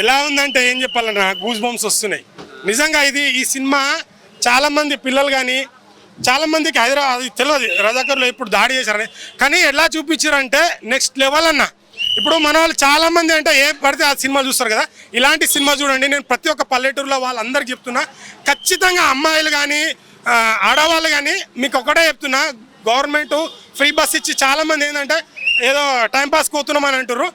ఎలా ఉందంటే ఏం చెప్పాలన్నా గూస్ బంప్స్ వస్తున్నాయి నిజంగా. ఈ సినిమా చాలామంది పిల్లలు కానీ చాలామందికి హైదరాబాద్ తెలియదు రజాకర్లో ఇప్పుడు దాడి చేశారని, కానీ ఎలా చూపించారంటే నెక్స్ట్ లెవెల్ అన్న. ఇప్పుడు మన వాళ్ళు చాలామంది అంటే ఏ పడితే ఆ సినిమా చూస్తారు కదా, ఇలాంటి సినిమా చూడండి. నేను ప్రతి ఒక్క పల్లెటూరులో వాళ్ళందరికీ చెప్తున్నా, ఖచ్చితంగా అమ్మాయిలు కానీ ఆడవాళ్ళు కానీ మీకు ఒకటే చెప్తున్నా, గవర్నమెంట్ ఫ్రీ బస్ ఇచ్చి చాలామంది ఏంటంటే ఏదో టైంపాస్ పోతున్నామని అంటారు.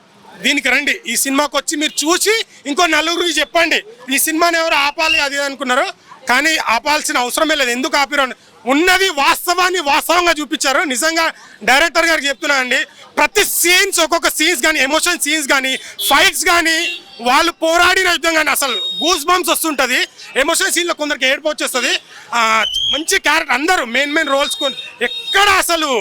దీనికి రండి, ఈ సినిమాకి వచ్చి మీరు చూసి ఇంకో నలుగురికి చెప్పండి ఈ సినిమాని ఎవరు ఆపాలి అది అనుకున్నారు, కానీ ఆపాల్సిన అవసరమే లేదు. ఎందుకు ఆపిరు ఉన్నది వాస్తవాన్ని వాస్తవంగా చూపించారు. నిజంగా డైరెక్టర్ గారికి చెప్తున్నా అండి, ప్రతి సీన్స్ ఒక్కొక్క సీన్స్ కానీ ఎమోషన్ సీన్స్ కానీ ఫైట్స్ కానీ వాళ్ళు పోరాడిన యుద్ధం కానీ అసలు గూస్ బంప్స్ వస్తుంటుంది. ఎమోషన్ సీన్లో కొందరికి ఏడుపు వచ్చేస్తుంది. మంచి క్యారెక్టర్ అందరూ మెయిన్ రోల్స్ ఎక్కడ అసలు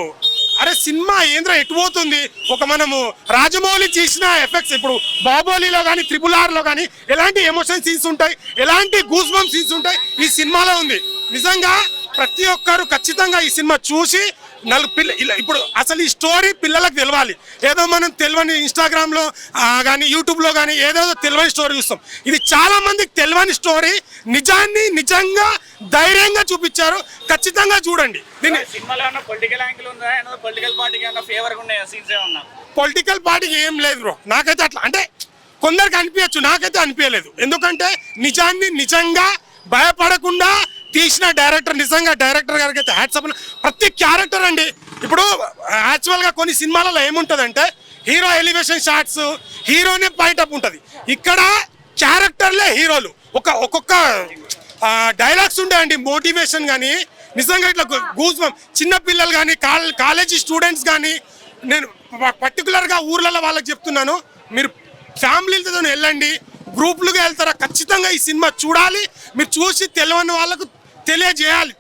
అరే సినిమా ఏంద్ర ఎటుపోతుంది. ఒక మనము రాజమౌళి చేసిన ఎఫెక్ట్స్ ఇప్పుడు బాహుబలిలో కానీ RRRలో కానీ ఎలాంటి ఎమోషన్ సీన్స్ ఉంటాయి, ఎలాంటి గూస్ బంప్ సీన్స్ ఉంటాయి ఈ సినిమాలో ఉంది. నిజంగా ప్రతి ఒక్కరు ఖచ్చితంగా ఈ సినిమా చూసి ఇప్పుడు అసలు ఈ స్టోరీ పిల్లలకు తెలవాలి. ఏదో మనం తెలియని ఇన్స్టాగ్రామ్లో కానీ యూట్యూబ్లో కానీ ఏదేదో తెలియని స్టోరీ చూస్తాం. ఇది చాలా మందికి తెలియని స్టోరీ, నిజాన్ని నిజంగా ధైర్యంగా చూపించారు. ఖచ్చితంగా చూడండి. దీన్ని పొలిటికల్ పార్టీకి ఏం లేదు బ్రో, నాకైతే అట్లా అంటే కొందరికి అనిపించచ్చు, నాకైతే అనిపించలేదు. ఎందుకంటే నిజాన్ని నిజంగా భయపడకుండా తీసిన డైరెక్టర్, నిజంగా డైరెక్టర్ గారికి అయితే హ్యాట్స్ ఆఫ్. ప్రతి క్యారెక్టర్ అండి, ఇప్పుడు యాక్చువల్గా కొన్ని సినిమాలలో ఏముంటుందంటే హీరో ఎలివేషన్ షాట్స్, హీరోనే పాయింట్ అప్ ఉంటుంది. ఇక్కడ క్యారెక్టర్లే హీరోలు. ఒక్కొక్క డైలాగ్స్ ఉంటాయండి, మోటివేషన్ కానీ నిజంగా ఇట్లా గూస్ బంప్. చిన్నపిల్లలు కానీ కాలేజీ స్టూడెంట్స్ కానీ, నేను పర్టికులర్గా ఊర్లలో వాళ్ళకి చెప్తున్నాను, మీరు ఫ్యామిలీలతో వెళ్ళండి, గ్రూపులుగా వెళ్తారా, ఖచ్చితంగా ఈ సినిమా చూడాలి. మీరు చూసి తెలియని వాళ్ళకు తెలియజేయాలి.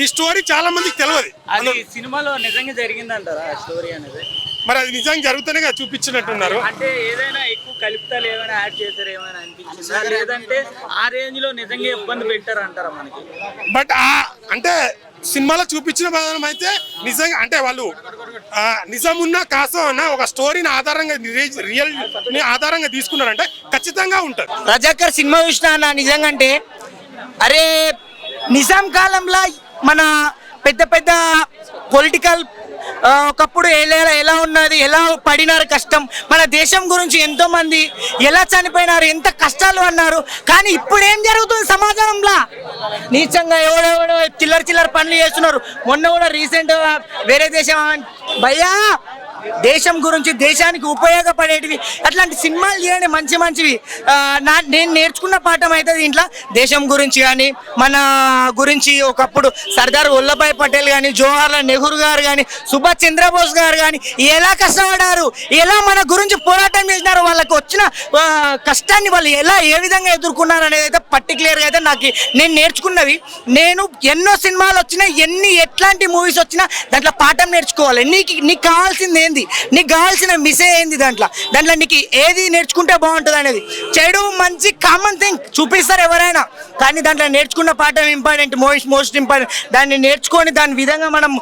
ఈ స్టోరీ చాలా మందికి తెలియదు. అది సినిమాలో నిజంగా జరిగిందంటారా స్టోరీ అనేది? మరి అది నిజంగా జరుగుతూనే చూపించినట్టున్నారు. అంటే ఏదైనా ఎక్కువ కలుపుతాలు ఏమైనా యాడ్ చేశారు ఏమైనా అనిపించిందా, లేదంటే ఆ రేంజ్ లో నిజంగా ఇబ్బంది పెట్టారు అంటారా మనకి? బట్ అంటే సినిమాలో చూపించిన విధానం అయితే నిజంగా అంటే వాళ్ళు నిజం ఉన్నా కాసం అన్నా ఒక స్టోరీని ఆధారంగా రియల్ ఆధారంగా తీసుకున్నారంటే ఖచ్చితంగా ఉంటుంది. రజాకర్ సినిమా చూసినా నిజంగా అంటే అరే నిజాం కాలంలో మన పెద్ద పెద్ద పొలిటికల్ ఒకప్పుడు ఎలా ఉన్నది, ఎలా పడినారు కష్టం, మన దేశం గురించి ఎంతో మంది ఎలా చనిపోయినారు, ఎంత కష్టాలు అన్నారు. కానీ ఇప్పుడు ఏం జరుగుతుంది సమాజంలో, నీచంగా ఎవడెవడో చిల్లర పనులు చేస్తున్నారు. మొన్న కూడా రీసెంట్ వేరే దేశం భయ్యా దేశం గురించి దేశానికి ఉపయోగపడేటివి అట్లాంటి సినిమాలు చేయండి మంచివి. నేను నేర్చుకున్న పాఠం అయితే దీంట్లో దేశం గురించి కానీ మన గురించి ఒకప్పుడు సర్దార్ వల్లభాయ్ పటేల్ కానీ, జవహర్లాల్ నెహ్రూ గారు కానీ, సుభాష్ చంద్రబోస్ గారు కానీ ఎలా కష్టపడ్డారు, ఎలా మన గురించి పోరాటం చేసినారు, వాళ్ళకి వచ్చిన కష్టాన్ని వాళ్ళు ఏ విధంగా ఎదుర్కొన్నారు అనేది అయితే పర్టికులర్గా అయితే నేను నేర్చుకున్నవి. నేను ఎన్నో సినిమాలు వచ్చినా ఎట్లాంటి మూవీస్ వచ్చినా దాంట్లో పాఠం నేర్చుకోవాలి. నీకు కావాల్సింది ఏంది, నీకు కావాల్సిన మిసే ఏంది, దాంట్లో నీకు ఏది నేర్చుకుంటే బాగుంటుంది అనేది. చెడు మంచి కామన్ థింగ్ చూపిస్తారు ఎవరైనా, కానీ దాంట్లో నేర్చుకున్న పాఠం ఇంపార్టెంట్, మోస్ట్ ఇంపార్టెంట్. దాన్ని నేర్చుకొని దాని విధంగా మనం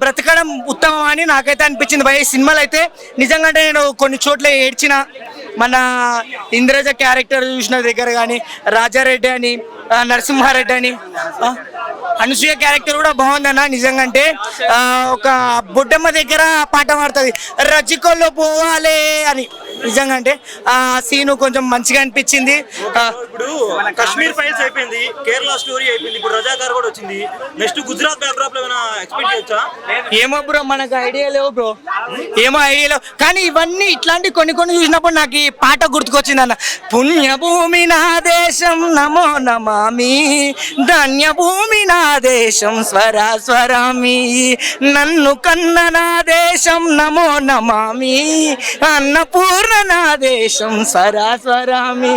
బ్రతకడం ఉత్తమం అని నాకైతే అనిపించింది భయ. సినిమాలు అయితే నిజంగా నేను కొన్ని చోట్ల ఏడ్చిన, మన ఇంద్రజ క్యారెక్టర్ చూసిన దగ్గర కానీ, రాజారెడ్డి అని, నరసింహారెడ్డి అని, అనసూయ క్యారెక్టర్ కూడా బాగుందన్న. నిజంగా అంటే ఒక బొడ్డమ్మ దగ్గర పాట పాడుతుంది, రజికొల్లో పోవాలే అని. నిజంగా అంటే ఆ సీను కొంచెం మంచిగా అనిపించింది. ఇప్పుడు కాశ్మీర్ ఫైల్స్ అయిపోయింది, కేరళ స్టోరీ అయిపోయింది, ఇప్పుడు రజాకార్ కూడా వచ్చింది. నెక్స్ట్ గుజరాత్ బ్యాక్డ్రాప్ లో ఏమైనా ఎక్స్పెక్ట్ చేయొచ్చా? ఏమో బ్రో, మనకు ఐడియా లేవు బ్రో, ఏమో ఐడియా లేవు. కానీ ఇవన్నీ ఇట్లాంటి కొన్ని చూసినప్పుడు నాకు ఈ పాట గుర్తుకొచ్చింది అన్న. పుణ్యభూమి నా దేశం నమో నమామి, ధన్యభూమి నా దేశం స్వరామి, నన్ను కన్న నా దేశం నమో నమామి, అన్నపూర్ణ నా దేశం స్వరామి,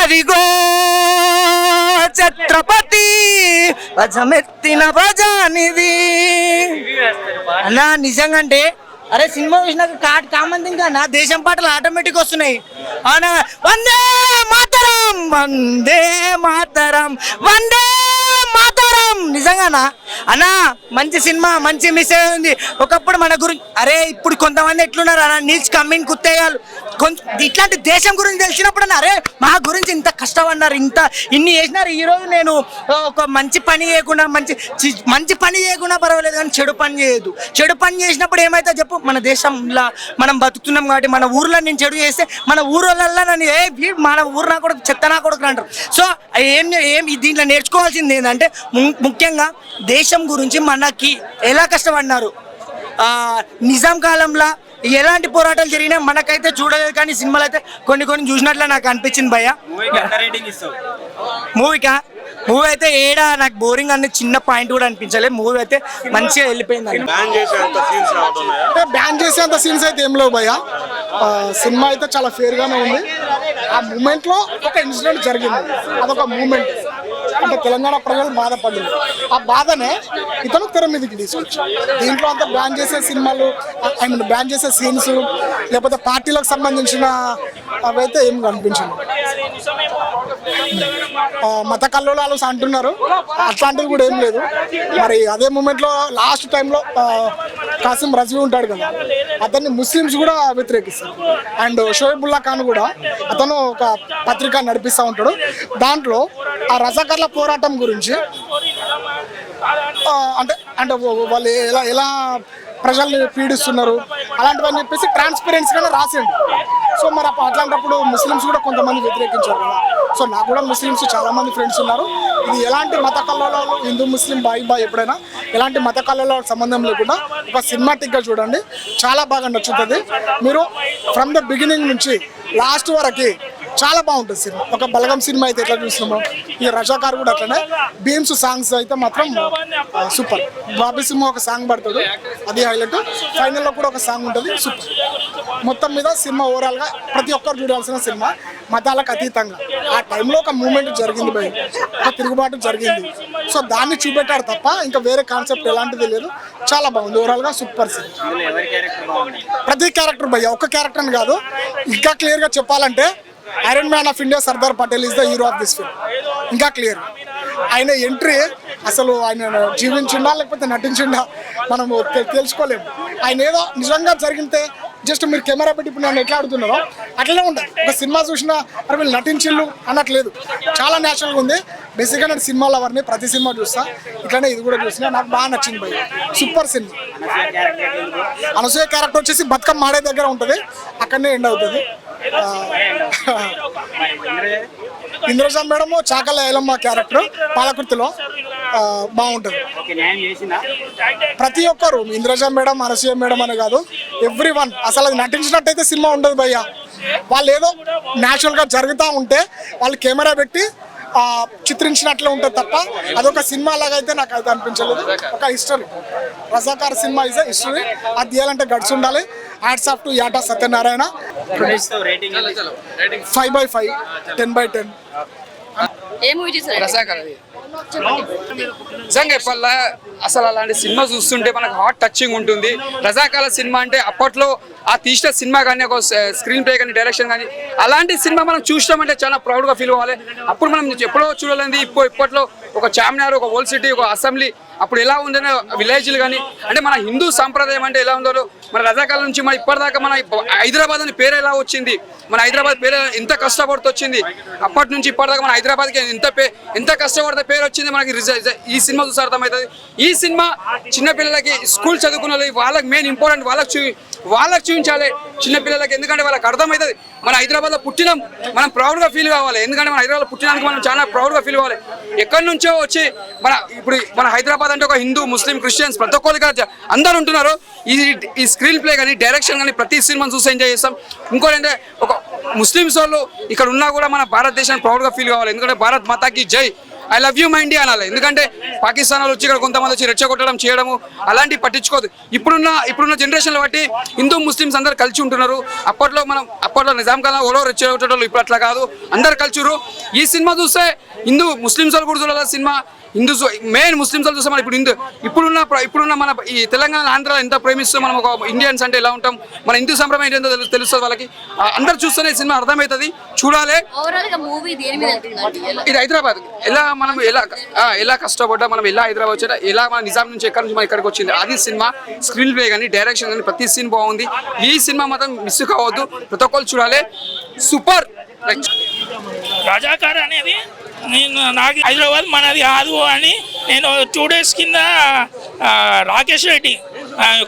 అదిగో ఛత్రపతి భజమెత్తిన భజానిది అన్నా. నిజంగా అంటే అరే సినిమా చూసినాక కామన్ థింగ్ నా దేశం పాటలు ఆటోమేటిక్ వస్తున్నాయి. అవునా, వందే మాతరం వందే మాతరం వందే మాతరం. నిజంగానా అన్నా, మంచి సినిమా, మంచి మెసేజ్ ఉంది. ఒకప్పుడు మన గురించి అరే ఇప్పుడు కొంతమంది ఎట్లున్నారు అన్న, నీచ్ కమ్మింగ్ కుత్తేయాలు కొంచెం ఇట్లాంటి దేశం గురించి తెలిసినప్పుడు అరే మా గురించి ఇంత కష్టపడినారు, ఇన్ని చేసినారు, ఈరోజు నేను ఒక మంచి పని చేయకుండా మంచి పని చేయకుండా పర్వాలేదు కానీ చెడు పని చేయదు. చెడు పని చేసినప్పుడు ఏమైతే చెప్పు, మన దేశంలో మనం బతుకుతున్నాం కాబట్టి మన ఊర్లో నేను చెడు చేస్తే మన ఊళ్ళల్లో నన్ను మన ఊరు నా కూడా చెత్త నా కూడా అంటారు. సో ఏం దీంట్లో నేర్చుకోవాల్సింది ఏంటంటే ముఖ్యంగా దేశం గురించి మనకి ఎలా కష్టపడినారు, నిజాం కాలంలో ఎలాంటి పోరాటాలు జరిగినా మనకైతే చూడలేదు కానీ సినిమాలు అయితే కొన్ని చూసినట్లే నాకు అనిపించింది భయ్య. మూవీ అయితే నాకు బోరింగ్ అనే చిన్న పాయింట్ కూడా అనిపించలేదు. మూవీ అయితే మంచిగా వెళ్ళిపోయింది. బ్యాన్ చేసేంత సీన్స్ అయితే ఏం లేవు భయ్య. సినిమా అయితే చాలా ఫేర్ గానే ఉంది. ఆ మూమెంట్ లో ఒక ఇన్సిడెంట్ జరిగింది, అదొక మూమెంట్. అంటే తెలంగాణ ప్రజలు బాధపడ్డారు, ఆ బాధనే ఇతను తెర మీదకి తీసుకొచ్చు. దీంట్లో అంతా బ్యాన్ చేసే సినిమాలు, ఐ మీన్ బ్యాన్ చేసే సీన్స్, లేకపోతే పార్టీలకు సంబంధించిన అవైతే ఏం కనిపించదు. మత కల్లోలాలు అంటున్నారు, అట్లాంటివి కూడా ఏం లేదు. మరి అదే మూమెంట్ లో లాస్ట్ టైంలో కాసిం రజ్వీ ఉంటాడు కదా, అతన్ని ముస్లిమ్స్ కూడా వ్యతిరేకిస్తారు. అండ్ షోయబుల్లా ఖాన్ కూడా అతను ఒక పత్రిక నడిపిస్తూ ఉంటాడు. దాంట్లో ఆ రజాకర్ల పోరాటం గురించి అంటే వాళ్ళు ఎలా ప్రజల్ని పీడిస్తున్నారు అలాంటివని చెప్పేసి ట్రాన్స్పరెన్సీగానే రాసిండు. సో మరి అట్లాంటప్పుడు ముస్లిమ్స్ కూడా కొంతమంది వ్యతిరేకించారు కదా. సో నాకు కూడా ముస్లిమ్స్ చాలా మంది ఫ్రెండ్స్ ఉన్నారు. ఇది ఎలాంటి మత కల్లోలాలు, హిందూ ముస్లిం బాయ్ ఎప్పుడైనా ఎలాంటి మత కల్లోలాలకు సంబంధం లేకుండా ఒక సినిమాటిక్గా చూడండి, చాలా బాగా నచ్చుతుంది. మీరు ఫ్రమ్ ద బిగినింగ్ నుంచి లాస్ట్ వరకు చాలా బాగుంటుంది సినిమా. ఒక బలగం సినిమా అయితే ఎట్లా చూస్తున్నామో ఈ రజాకార్ కూడా అట్లనే. బీమ్స్ సాంగ్స్ అయితే మాత్రం సూపర్. బాబీ సినిమా ఒక సాంగ్ పడుతుంది, అది హైలైట్. ఫైనల్లో కూడా ఒక సాంగ్ ఉంటుంది, సూపర్. మొత్తం మీద సినిమా ఓవరాల్గా ప్రతి ఒక్కరు చూడాల్సిన సినిమా, మతాలకు అతీతంగా. ఆ టైంలో ఒక మూమెంట్ జరిగింది భయ్, ఒక తిరుగుబాటు జరిగింది. సో దాన్ని చూపెట్టాడు తప్ప ఇంకా వేరే కాన్సెప్ట్ ఎలాంటిది లేదు. చాలా బాగుంది ఓవరాల్గా, సూపర్ సినిమా. ప్రతి క్యారెక్టర్ భయ్య, ఒక్క క్యారెక్టర్ అని కాదు. ఇంకా క్లియర్గా చెప్పాలంటే iron man of India Sardar Patel is the hero of this film. ఇంకా క్లియర్ ఆయన ఎంట్రీ, అసలు ఆయన జీవించిండా లేకపోతే నటించిండా మనం తెలుసుకోలేము. ఆయన ఏదో నిజంగా జరిగితే జస్ట్ మీరు కెమెరా పెట్టి ఇప్పుడు నన్ను ఎట్లా ఆడుతున్నారో అట్లనే ఉంటుంది. ఒక సినిమా చూసినా అరే వీళ్ళు నటించిళ్ళు అన్నట్లేదు, చాలా న్యాచురల్గా ఉంది. బేసిక్గా నేను సినిమాలో ఎవరిని ప్రతి సినిమా చూస్తా, ఇట్లానే ఇది కూడా చూసినా నాకు బాగా నచ్చింది భయ్, సూపర్ సినిమా. అనసూయ క్యారెక్టర్ వచ్చేసి బతుకమ్మ ఆడే దగ్గర ఉంటుంది, అక్కడనే ఎండ్ అవుతుంది. ఇంద్రజ మేడం చాకల ఏలమ్మ క్యారెక్టర్ పాలకుర్తిలో బాగుంటుంది. ప్రతి ఒక్కరు ఇంద్రజ మేడం, అనసూయ మేడం అని కాదు, ఎవ్రీ వన్. అసలు అది నటించినట్టయితే సినిమా ఉండదు భయ్య. వాళ్ళు ఏదో న్యాచురల్గా జరుగుతూ ఉంటే వాళ్ళు కెమెరా పెట్టి చిత్రించినట్లే ఉంటుంది తప్ప అదొక సినిమా లాగా అయితే నాకు అయితే అనిపించలేదు. ఒక history, Razakar cinema is history. అది తీయాలంటే గట్స్ ఉండాలి. Hats off to యాటా Satyanarayana. 5/5, 10/10. నిజంగా చెప్పాలా, అసలు అలాంటి సినిమా చూస్తుంటే మనకు హార్ట్ టచింగ్ ఉంటుంది. రజాకాల సినిమా అంటే అప్పట్లో ఆ తీసిన సినిమా కానీ, ఒక స్క్రీన్ ప్లే కానీ, డైరెక్షన్ కానీ, అలాంటి సినిమా మనం చూసినామంటే చాలా ప్రౌడ్గా ఫీల్ అవ్వాలి. అప్పుడు మనం ఎప్పుడో చూడలేంది, ఇప్పట్లో ఒక చార్మినార్, ఒక ఓల్డ్ సిటీ, ఒక అసెంబ్లీ అప్పుడు ఎలా ఉందనే విలేజ్లు కానీ, అంటే మన హిందూ సాంప్రదాయం అంటే ఎలా ఉందో, మన రజాకాల నుంచి మన ఇప్పటిదాకా మన హైదరాబాద్ అని పేరు ఎలా వచ్చింది, మన హైదరాబాద్ పేరు ఎంత కష్టపడుతూ వచ్చింది, అప్పటి నుంచి ఇప్పటిదాకా మన హైదరాబాద్కి ఎంత కష్టపడితే పేరు వచ్చింది మనకి ఈ సినిమా చూసి అర్థమవుతుంది. ఈ సినిమా చిన్నపిల్లలకి, స్కూల్ చదువుకున్న వాళ్ళకి మెయిన్ ఇంపార్టెంట్, వాళ్ళకి చూపించాలి చిన్నపిల్లలకి. ఎందుకంటే వాళ్ళకి అర్థమవుతుంది మన హైదరాబాద్లో పుట్టినాం, మనం ప్రౌడ్గా ఫీల్ కావాలి. ఎందుకంటే మన హైదరాబాద్లో పుట్టినందుకు మనం చాలా ప్రౌడ్గా ఫీల్ కావాలి. ఎక్కడి నుంచో వచ్చి ఇప్పుడు మన హైదరాబాద్ అంటే ఒక హిందూ, ముస్లిం, క్రిస్టియన్స్ ప్రతి ఒక్కరికి అందరూ ఉంటున్నారు. ఈ స్క్రీన్ ప్లే కానీ, డైరెక్షన్ కానీ ప్రతి సినిమాను చూసి ఎంజాయ్ చేస్తాం. ఇంకోటి అంటే ఒక ముస్లిమ్స్ వాళ్ళు ఇక్కడ ఉన్నా కూడా మన భారతదేశాన్ని ప్రౌడ్గా ఫీల్ కావాలి. ఎందుకంటే భారత్ మాతాకి జై, I love you my India అనాలి. ఎందుకంటే పాకిస్తాన్ వాళ్ళు వచ్చి ఇక్కడ కొంతమంది వచ్చి రెచ్చగొట్టడం చేయడము అలాంటివి పట్టించుకోదు. ఇప్పుడున్న జనరేషన్లో బట్టి హిందూ ముస్లిమ్స్ అందరు కలిసి ఉంటున్నారు. అప్పట్లో నిజాం కాలం ఓడో రెచ్చగొట్టడం, ఇప్పుడు అట్లా కాదు, అందరు కలిసిరు. ఈ సినిమా చూస్తే హిందూ ముస్లిమ్స్ వాళ్ళు కూడా చూడాలి సినిమా, హిందూస్ మెయిన్ ముస్లిమ్స్ చూస్తే మనం ఇప్పుడున్న మన ఈ తెలంగాణ ఆంధ్ర ఎంత ప్రేమిస్తూ మనం ఒక ఇండియన్స్ అంటే ఎలా ఉంటాం, మన హిందూ సంప్రదాయం ఏంటో తెలుస్తుంది వాళ్ళకి. అందరు చూస్తేనే సినిమా అర్థమవుతుంది, చూడాలి. ఓవరాల్ గా మూవీ దేని మీద వెళ్తుందండి? ఇది హైదరాబాద్ మనం ఎలా కష్టపడ్డా, మనం ఎలా హైదరాబాద్ వచ్చా, ఎలా మన నిజాం నుంచి ఎక్కడి నుంచి మనం ఇక్కడికి వచ్చింది, అది సినిమా. స్క్రీన్ ప్లే కానీ డైరెక్షన్ కానీ ప్రతి సీన్ బాగుంది. ఈ సినిమా మాత్రం మిస్ కావద్దు, ప్రతి ఒక్కరు చూడాలి. సూపర్. రజాకార్ అనేది నాకు హైదరాబాద్ మనది కాదు అని నేను 2 days కింద రాకేష్ రెడ్డి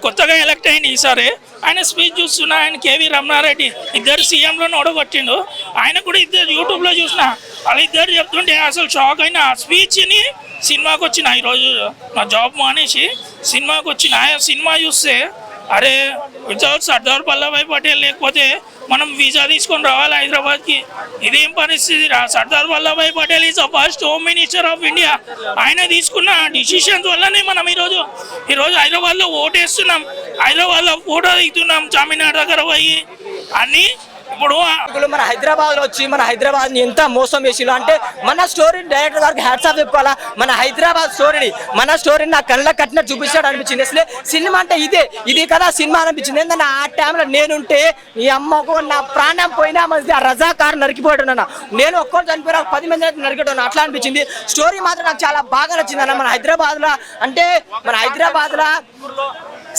కొత్తగా ఎలక్ట్ అయింది ఈసారి, ఆయన స్పీచ్ చూస్తున్నా. ఆయన కేవీ రమణారెడ్డి ఇద్దరు సీఎంలో ఓడగొట్టిండు. ఆయన కూడా ఇద్దరు యూట్యూబ్లో చూసిన, వాళ్ళు ఇద్దరు చెప్తుంటే అసలు షాక్ అయిన. ఆ స్పీచ్ని సినిమాకి వచ్చిన, ఈరోజు నా జాబ్ మానేసి సినిమాకి వచ్చిన. సినిమా చూస్తే అరే వితౌట్ సర్దార్ వల్లభాయ్ పటేల్ లేకపోతే మనం వీసా తీసుకొని రావాలి హైదరాబాద్కి, ఇదేం పరిస్థితి రా. Sardar Vallabhbhai Patel is the first home minister of India. ఆయన తీసుకున్న డిసిషన్స్ వల్లనే మనం ఈరోజు హైదరాబాద్లో ఓటేస్తున్నాం, హైదరాబాద్లో ఫోటో దిగుతున్నాం చార్మినార్ దగ్గర పోయి అన్నీ. ఇప్పుడు మన హైదరాబాద్ లో వచ్చి మన హైదరాబాద్ ని ఎంత మోసం చేసిలో అంటే మన స్టోరీ డైరెక్టర్ గారికి హ్యాట్స్ ఆఫ్ చెప్పుకోవాలా. మన హైదరాబాద్ స్టోరీని నా కళ్ళ కట్టినట్టు చూపించాడు అనిపించింది. అసలే సినిమా అంటే ఇది కదా సినిమా అనిపించింది. ఏంటన్నా ఆ టైంలో నేనుంటే ఈ అమ్మకు నా ప్రాణం పోయినా మంది ఆ రజాకార్ నరికిపోయాడు. నేను ఒక్కరు చనిపోయినా 10 మంది నరికేటాను అట్లా అనిపించింది. స్టోరీ మాత్రం నాకు చాలా బాగా నచ్చింది అన్న. మన హైదరాబాద్ లో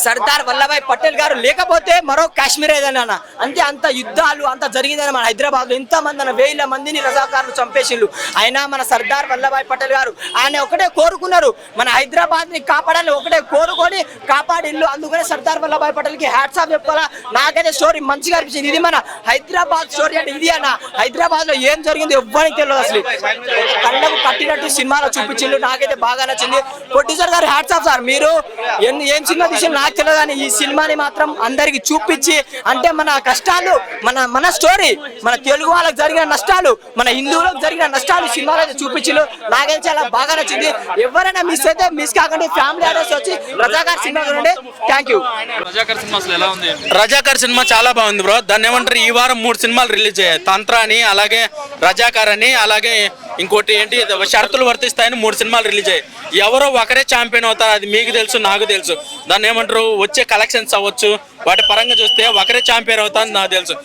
సర్దార్ వల్లభాయ్ పటేల్ గారు లేకపోతే మరో కాశ్మీర్ ఏదన్నా అంతే. అంత యుద్ధాలు అంత జరిగిందని మన హైదరాబాద్ లో ఎంతమంది 1000 మందిని రజాకారులు చంపేసిండ్రు. అయినా మన సర్దార్ వల్లభాయ్ పటేల్ గారు ఆయన ఒకటే కోరుకున్నారు, మన హైదరాబాద్ ని కాపాడాలని ఒకటే కోరుకొని కాపాడిల్లు. అందుకనే సర్దార్ వల్లభాయ్ పటేల్ కి హ్యాట్స్ ఆఫ్ చెప్పుకోవాలా. నాకైతే స్టోరీ మంచిగా అనిపించింది. ఇది మన హైదరాబాద్ స్టోరీ అంటే ఇది అన్న. హైదరాబాద్ లో ఏం జరిగింది ఎవ్వరికి తెలియదు, అసలు కళ్ళకు కట్టినట్టు సినిమాలో చూపించిండ్రు. నాకైతే బాగా నచ్చింది. ప్రొడ్యూసర్ గారు హ్యాట్స్ ఆఫ్ సార్, మీరు ఏం సినిమా తీసి నాకు తెలియదు కానీ ఈ సినిమాని మాత్రం అందరికి చూపించి అంటే మన కష్టాలు మన స్టోరీ, మన తెలుగు వాళ్ళకి జరిగిన నష్టాలు, మన హిందువులకు జరిగిన నష్టాలు సినిమాలో అయితే చూపించారు. నాకైతే చాలా బాగా నచ్చింది. ఎవరైనా మిస్ అయితే మిస్ కాకండి, ఫ్యామిలీ ఆర్డర్స్ వచ్చి రజాకార్ సినిమా చూడండి. Thank you. రజాకార్ సినిమా చాలా బాగుంది బ్రో. దాన్ని ఏమంటారు, ఈ వారం 3 సినిమాలు రిలీజ్ అయ్యాయి. తంత్ర అని, అలాగే రజాకార్ అని, అలాగే ఇంకోటి ఏంటి షరతులు వర్తిస్తాయని 3 సినిమాలు రిలీజ్ అయ్యాయి. ఎవరో ఒకరే ఛాంపియన్ అవుతారు, అది మీకు తెలుసు నాకు తెలుసు. దాన్ని ఏమంటారు, వచ్చే కలెక్షన్స్ అవ్వచ్చు, వాటి పరంగా చూస్తే ఒకరే ఛాంపియన్ అవుతారని నాకు తెలుసు,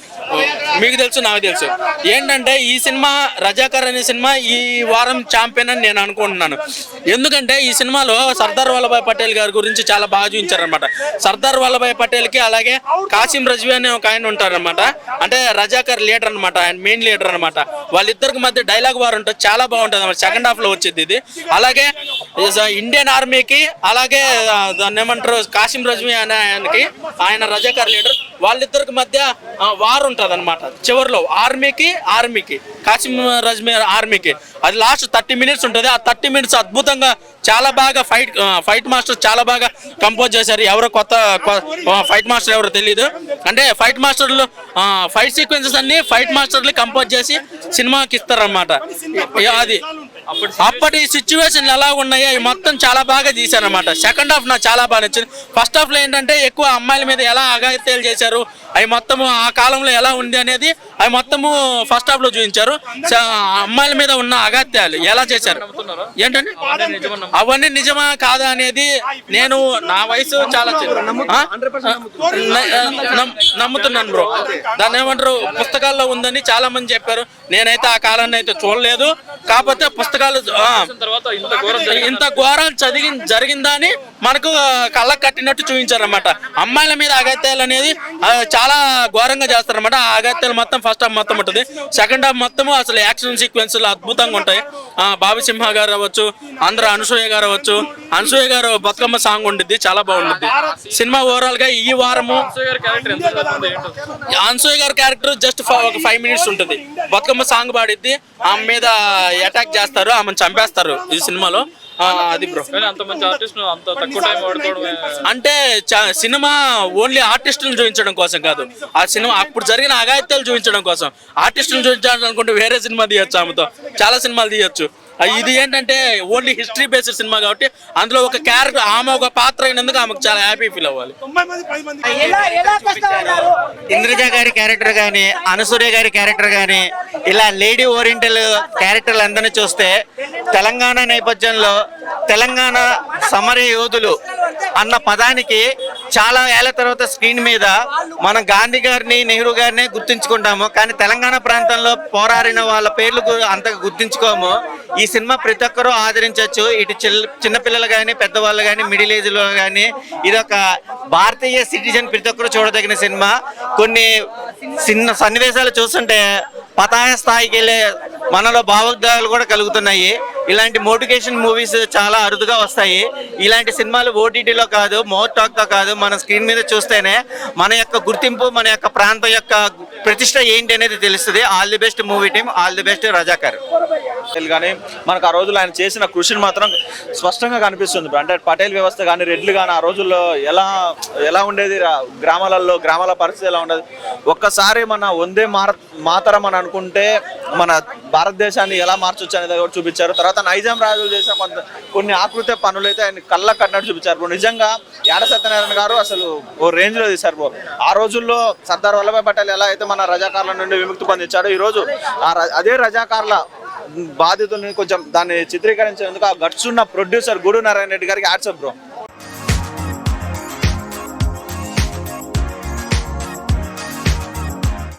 మీకు తెలుసు నాకు తెలుసు. ఏంటంటే ఈ సినిమా రజాకార్ అనే సినిమా ఈ వారం ఛాంపియన్ అని నేను అనుకుంటున్నాను. ఎందుకంటే ఈ సినిమాలో సర్దార్ వల్లభాయ్ పటేల్ గారి గురించి చాలా బాగా చూపించారనమాట. సర్దార్ వల్లభాయ్ పటేల్కి అలాగే కాసిం రజ్వీ అనే ఒక ఆయన ఉంటారనమాట, అంటే రజాకార్ లీడర్ అనమాట, ఆయన మెయిన్ లీడర్ అనమాట. వాళ్ళిద్దరికి మధ్య డైలాగ్ వార్ ఉంటుంది, చాలా బాగుంటుంది అన్నమాట. సెకండ్ హాఫ్ లో వచ్చేది ఇది. అలాగే ఇండియన్ ఆర్మీకి, అలాగే దాన్ని ఏమంటారు కాసిం రజ్వీ అనే ఆయనకి, ఆయన రజాకార్ లీడర్, వాళ్ళిద్దరికి మధ్య వార్ ఉంటుంది అనమాట. చివరిలో ఆర్మీకి కాసిం రజ్వీ ఆర్మీకి అది లాస్ట్ 30 minutes ఉంటుంది. ఆ 30 minutes అద్భుతంగా చాలా బాగా ఫైట్ మాస్టర్ చాలా బాగా కంపోజ్ చేశారు. ఎవరో కొత్త ఫైట్ మాస్టర్ ఎవరో తెలియదు, అంటే ఫైట్ మాస్టర్లు ఫైట్ సీక్వెన్సెస్ అన్ని ఫైట్ మాస్టర్లు కంపోజ్ చేసి సినిమాకి ఇస్తారన్నమాట. అది అప్పటి సిచ్యువేషన్లు ఎలా ఉన్నాయో అవి మొత్తం చాలా బాగా తీశారన్నమాట. సెకండ్ హాఫ్ నాకు చాలా బాగా నచ్చింది. ఫస్ట్ హాఫ్లో ఏంటంటే ఎక్కువ అమ్మాయిల మీద ఎలా అఘాయిత్యాలు చేశారు, అవి మొత్తము ఆ కాలంలో ఎలా ఉంది అనేది అవి మొత్తము ఫస్ట్ హాఫ్లో చూపించారు. అమ్మాయిల మీద ఉన్న అఘాయిత్యాలు ఎలా చేశారు ఏంటంటే అవన్నీ నిజమా కాదా అనేది నేను నా వయసు చాలా నమ్ముతున్నాను బ్రో. దాన్ని ఏమంటారు, పుస్తకాల్లో ఉందని చాలా మంది చెప్పారు. నేనైతే ఆ కాలాన్ని అయితే చూడలేదు, కాకపోతే పుస్తకాలు ఇంత ఘోరం జరిగిందా అని మనకు కళ్ళకు కట్టినట్టు చూపించారన్నమాట. అమ్మాయిల మీద అగత్యాలు అనేది చాలా ఘోరంగా చేస్తారన్నమాట. ఆ అగత్యాలు మొత్తం ఫస్ట్ హాఫ్ మొత్తం ఉంటుంది. సెకండ్ హాఫ్ మొత్తము అసలు యాక్షన్ సీక్వెన్స్లు అద్భుతంగా ఉంటాయి. బాబీ సింహ గారు అవ్వచ్చు, అందరూ అనసూయ గారు అవ్వచ్చు. అనసూయ గారు బతుకమ్మ సాంగ్ ఉండిద్ది, చాలా బాగుండిద్ది. సినిమా ఓవరాల్ గా ఈ వారము అనసూయ గారి క్యారెక్టర్ జస్ట్ ఒక 5 minutes ఉంటుంది. బతుకమ్మ సాంగ్ పాడిద్ది, ఆమె మీద అటాక్ చేస్తారు, ఆమెను చంపేస్తారు ఈ సినిమాలో. అది బ్రో. అంటే సినిమా ఓన్లీ ఆర్టిస్టులను చూపించడం కోసం కాదు, ఆ సినిమా అప్పుడు జరిగిన అఘాయిత్యాలు చూపించడం కోసం. ఆర్టిస్టులను చూపించాలనుకుంటే వేరే సినిమా తీయొచ్చు, ఆమెతో చాలా సినిమాలు తీయొచ్చు. ఇది ఏంటంటే ఓన్లీ హిస్టరీ బేస్డ్ సినిమా కాబట్టి అందులో ఒక క్యారెక్టర్, ఆమె ఒక పాత్ర అయినందుకు ఆమెకు చాలా హ్యాపీ ఫీల్ అవ్వాలి. ఇంద్రజ గారి క్యారెక్టర్ కానీ, అనసూయ గారి క్యారెక్టర్ కానీ, ఇలా లేడీ ఓరియంటల్ క్యారెక్టర్లు అందరినీ చూస్తే తెలంగాణ నేపథ్యంలో తెలంగాణ సమర యోధులు అన్న పదానికి చాలా ఏళ్ల తర్వాత స్క్రీన్ మీద మనం గాంధీ గారిని, నెహ్రూ గారిని గుర్తుంచుకుంటాము. కానీ తెలంగాణ ప్రాంతంలో పోరాడిన వాళ్ళ పేర్లు అంతగా గుర్తుంచుకోము. ఈ సినిమా ప్రతి ఒక్కరూ ఆదరించవచ్చు. ఇటు చిన్నపిల్లలు కానీ, పెద్దవాళ్ళు కానీ, మిడిల్ ఏజ్లో కానీ. ఇది ఒక భారతీయ సిటిజన్ ప్రతి ఒక్కరు చూడదగిన సినిమా. కొన్ని చిన్న సన్నివేశాలు చూస్తుంటే పతాయ స్థాయికి వెళ్ళే మనలో భావోద్వేగాలు కూడా కలుగుతున్నాయి. ఇలాంటి మోటివేషన్ మూవీస్ చాలా అరుదుగా వస్తాయి. ఇలాంటి సినిమాలు ఓటీటీలో కాదు, మౌత్ టాక్తో కాదు, మన స్క్రీన్ మీద చూస్తేనే మన యొక్క గుర్తింపు, మన యొక్క ప్రాంతం యొక్క ప్రతిష్ట ఏంటి అనేది తెలుస్తుంది. All the best movie team, all the best Razakar. కానీ మనకు ఆ రోజుల్లో ఆయన చేసిన కృషిని మాత్రం స్పష్టంగా కనిపిస్తుంది. అంటే పటేల్ వ్యవస్థ కానీ, రెడ్లు కానీ ఆ రోజుల్లో ఎలా ఉండేది, గ్రామాల పరిస్థితి ఎలా ఉండేది. ఒక్కసారి మన వందే మాతరం అని అనుకుంటే మన భారతదేశాన్ని ఎలా మార్చొచ్చు అనేది కూడా చూపించారు. తర్వాత నైజాం రాజులు చేసిన కొన్ని ఆకృత పనులు అయితే ఆయన కళ్ళ కట్టినట్టు చూపించారు. నిజంగా యాడ సత్యనారాయణ గారు అసలు ఓ రేంజ్ లో తీశారు. ఆ రోజుల్లో సర్దార్ వల్లభాయ్ పటేల్ ఎలా అయితే మన రజాకార్ల నుండి విముక్తి పొందించాడో, ఈ రోజు అదే రజాకార్ల బాధితుల్ని కొంచెం దాన్ని చిత్రీకరించేందుకు ఆ గట్స్ ఉన్న ప్రొడ్యూసర్ గూడు నారాయణ రెడ్డి గారికి హ్యాట్స్ ఆఫ్ బ్రో.